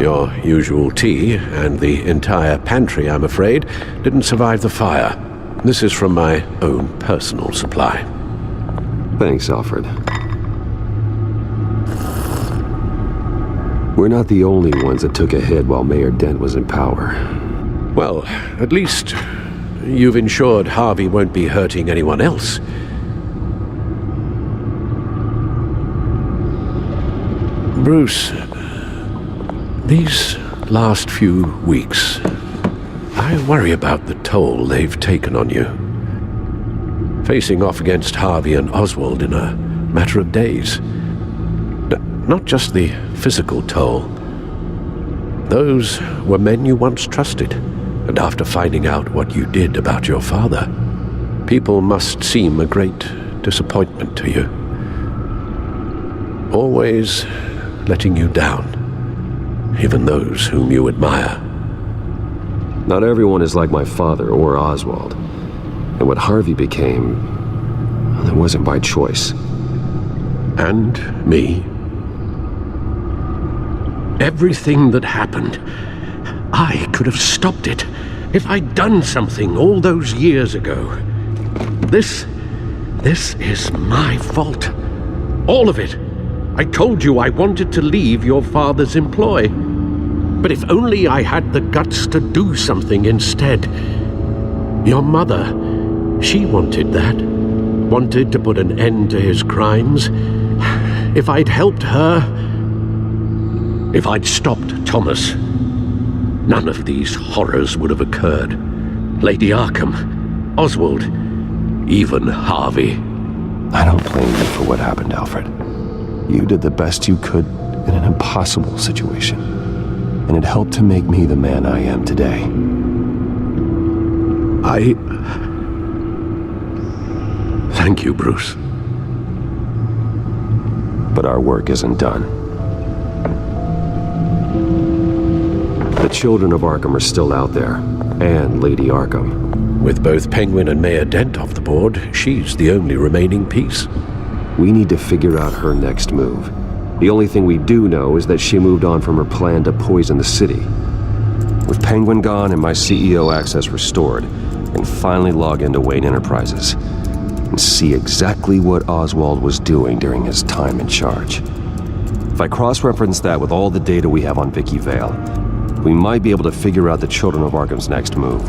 Your usual tea and the entire pantry, I'm afraid, didn't survive the fire. This is from my own personal supply. Thanks, Alfred. We're not the only ones that took a hit while Mayor Dent was in power. Well, at least you've ensured Harvey won't be hurting anyone else. Bruce, these last few weeks, I worry about the toll they've taken on you. Facing off against Harvey and Oswald in a matter of days. Not just the physical toll. Those were men you once trusted, and after finding out what you did about your father, people must seem a great disappointment to you. Always letting you down, even those whom you admire. Not everyone is like my father or Oswald. And what Harvey became, it wasn't by choice. And me. Everything that happened, I could have stopped it if I'd done something all those years ago. This is my fault. All of it. I told you I wanted to leave your father's employ. But if only I had the guts to do something instead. Your mother, she wanted that. Wanted to put an end to his crimes. If I'd helped her, if I'd stopped Thomas, none of these horrors would have occurred. Lady Arkham, Oswald, even Harvey. I don't blame you for what happened, Alfred. You did the best you could in an impossible situation, and it helped to make me the man I am today. Thank you, Bruce. But our work isn't done. The children of Arkham are still out there, and Lady Arkham. With both Penguin and Mayor Dent off the board, she's the only remaining piece. We need to figure out her next move. The only thing we do know is that she moved on from her plan to poison the city. With Penguin gone and my CEO access restored, I can finally log into Wayne Enterprises and see exactly what Oswald was doing during his time in charge. If I cross-reference that with all the data we have on Vicky Vale, we might be able to figure out the Children of Arkham's next move.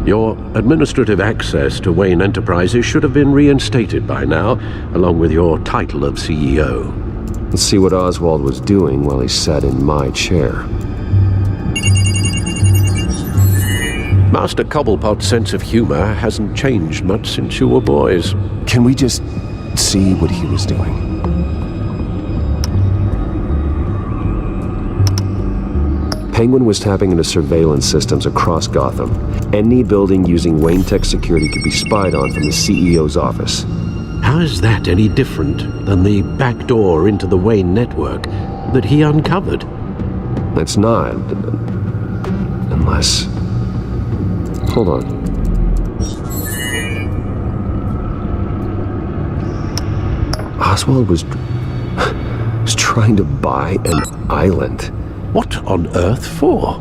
Your administrative access to Wayne Enterprises should have been reinstated by now, along with your title of CEO. Let's see what Oswald was doing while he sat in my chair. Master Cobblepot's sense of humor hasn't changed much since you were boys. Can we just see what he was doing? Penguin was tapping into surveillance systems across Gotham. Any building using Wayne Tech security could be spied on from the CEO's office. How is that any different than the back door into the Wayne network that he uncovered? It's not. Unless... Hold on. Oswald was trying to buy an island. What on earth for?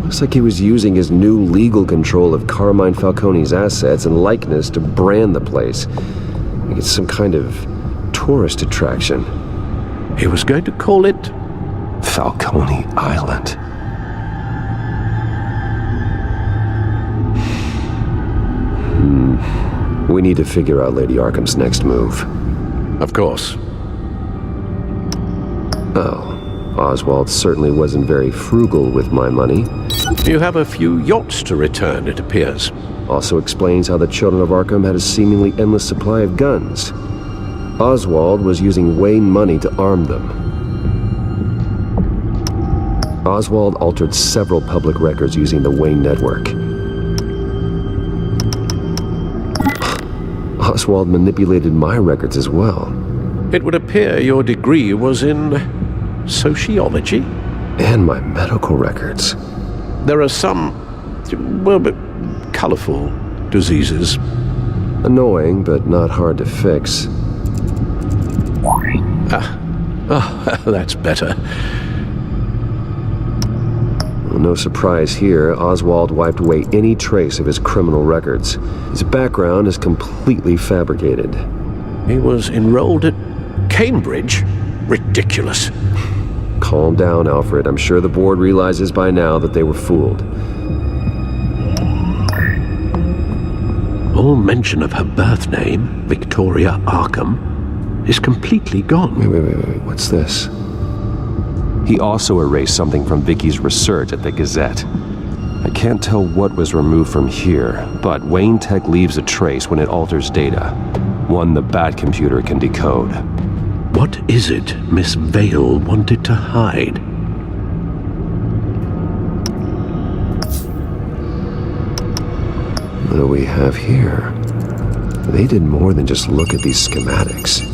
Looks like he was using his new legal control of Carmine Falcone's assets and likeness to brand the place. Like it's some kind of tourist attraction. He was going to call it Falcone Island. We need to figure out Lady Arkham's next move. Of course. Oh, Oswald certainly wasn't very frugal with my money. You have a few yachts to return, it appears. Also explains how the children of Arkham had a seemingly endless supply of guns. Oswald was using Wayne money to arm them. Oswald altered several public records using the Wayne network. Oswald manipulated my records as well. It would appear your degree was in sociology? And my medical records. There are some, well, but colorful diseases. Annoying, but not hard to fix. That's better. Well, no surprise here, Oswald wiped away any trace of his criminal records. His background is completely fabricated. He was enrolled at Cambridge? Ridiculous. Calm down, Alfred. I'm sure the board realizes by now that they were fooled. All mention of her birth name, Victoria Arkham, is completely gone. Wait. What's this? He also erased something from Vicky's research at the Gazette. I can't tell what was removed from here, but Wayne Tech leaves a trace when it alters data. One the Bat computer can decode. What is it Miss Vale wanted to hide? What do we have here? They did more than just look at these schematics.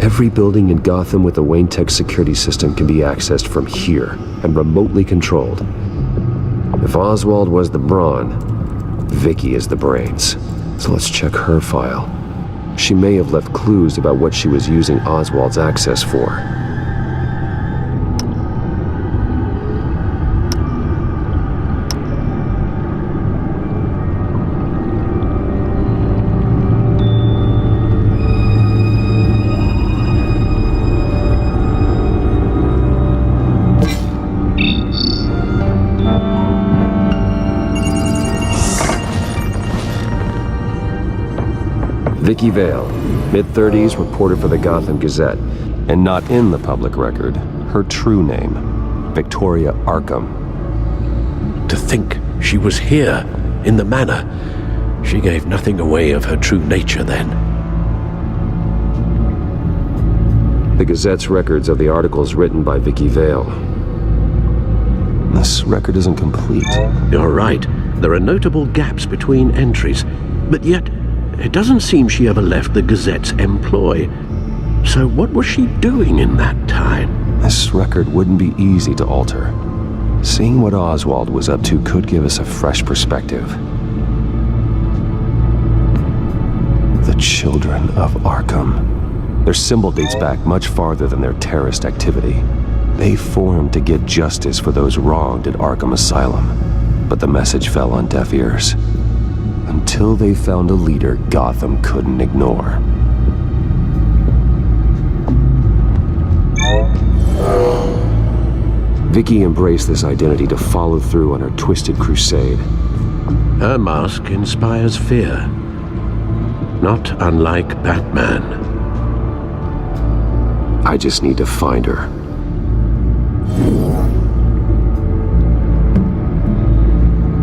Every building in Gotham with the Wayne Tech security system can be accessed from here and remotely controlled. If Oswald was the brawn, Vicky is the brains. So let's check her file. She may have left clues about what she was using Oswald's access for. Vicky Vale, mid-30s, reporter for the Gotham Gazette, and not in the public record, her true name, Victoria Arkham. To think she was here, in the manor. She gave nothing away of her true nature then. The Gazette's records of the articles written by Vicky Vale. This record isn't complete. You're right. There are notable gaps between entries, but yet it doesn't seem she ever left the Gazette's employ. So what was she doing in that time? This record wouldn't be easy to alter. Seeing what Oswald was up to could give us a fresh perspective. The Children of Arkham. Their symbol dates back much farther than their terrorist activity. They formed to get justice for those wronged at Arkham Asylum. But the message fell on deaf ears. Until they found a leader Gotham couldn't ignore. Vicky embraced this identity to follow through on her twisted crusade. Her mask inspires fear. Not unlike Batman. I just need to find her.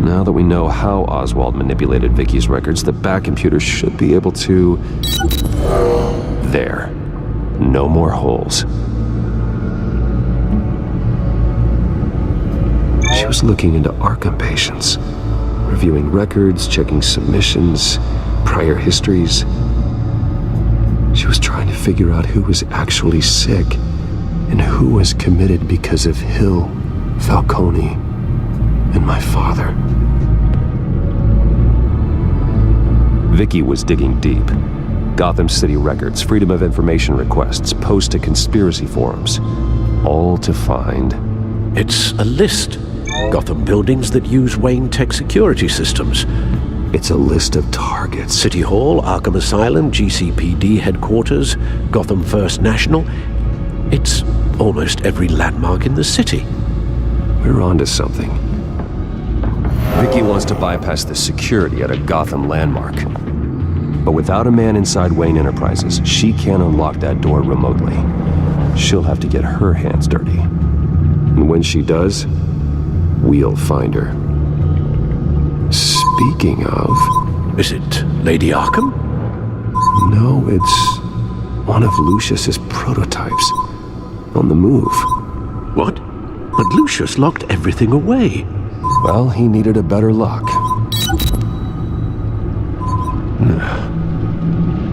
Now that we know how Oswald manipulated Vicky's records, the back computer should be able to... There. No more holes. She was looking into Arkham patients, reviewing records, checking submissions, prior histories. She was trying to figure out who was actually sick and who was committed because of Hill, Falcone, and my father. Vicky was digging deep. Gotham City records, Freedom of Information requests, posts to conspiracy forums. All to find... It's a list. Gotham buildings that use Wayne Tech security systems. It's a list of targets. City Hall, Arkham Asylum, GCPD headquarters, Gotham First National. It's almost every landmark in the city. We're onto something. Vicky wants to bypass the security at a Gotham landmark. But without a man inside Wayne Enterprises, she can't unlock that door remotely. She'll have to get her hands dirty. And when she does, we'll find her. Speaking of... Is it Lady Arkham? No, it's one of Lucius's prototypes. On the move. What? But Lucius locked everything away. Well, he needed a better lock.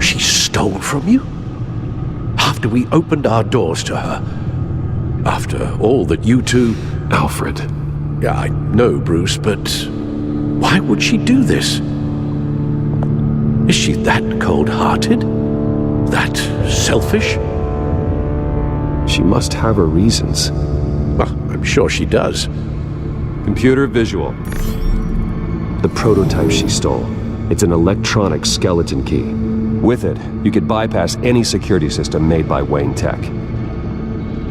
She stole from you? After we opened our doors to her? After all that you two... Alfred. Yeah, I know, Bruce, but why would she do this? Is she that cold-hearted? That selfish? She must have her reasons. Well, I'm sure she does. Computer visual. The prototype she stole. It's an electronic skeleton key. With it, you could bypass any security system made by Wayne Tech.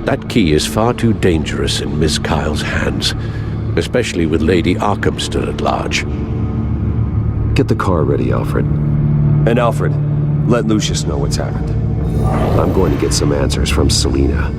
That key is far too dangerous in Miss Kyle's hands, especially with Lady Arkham still at large. Get the car ready, Alfred. And Alfred, let Lucius know what's happened. I'm going to get some answers from Selina.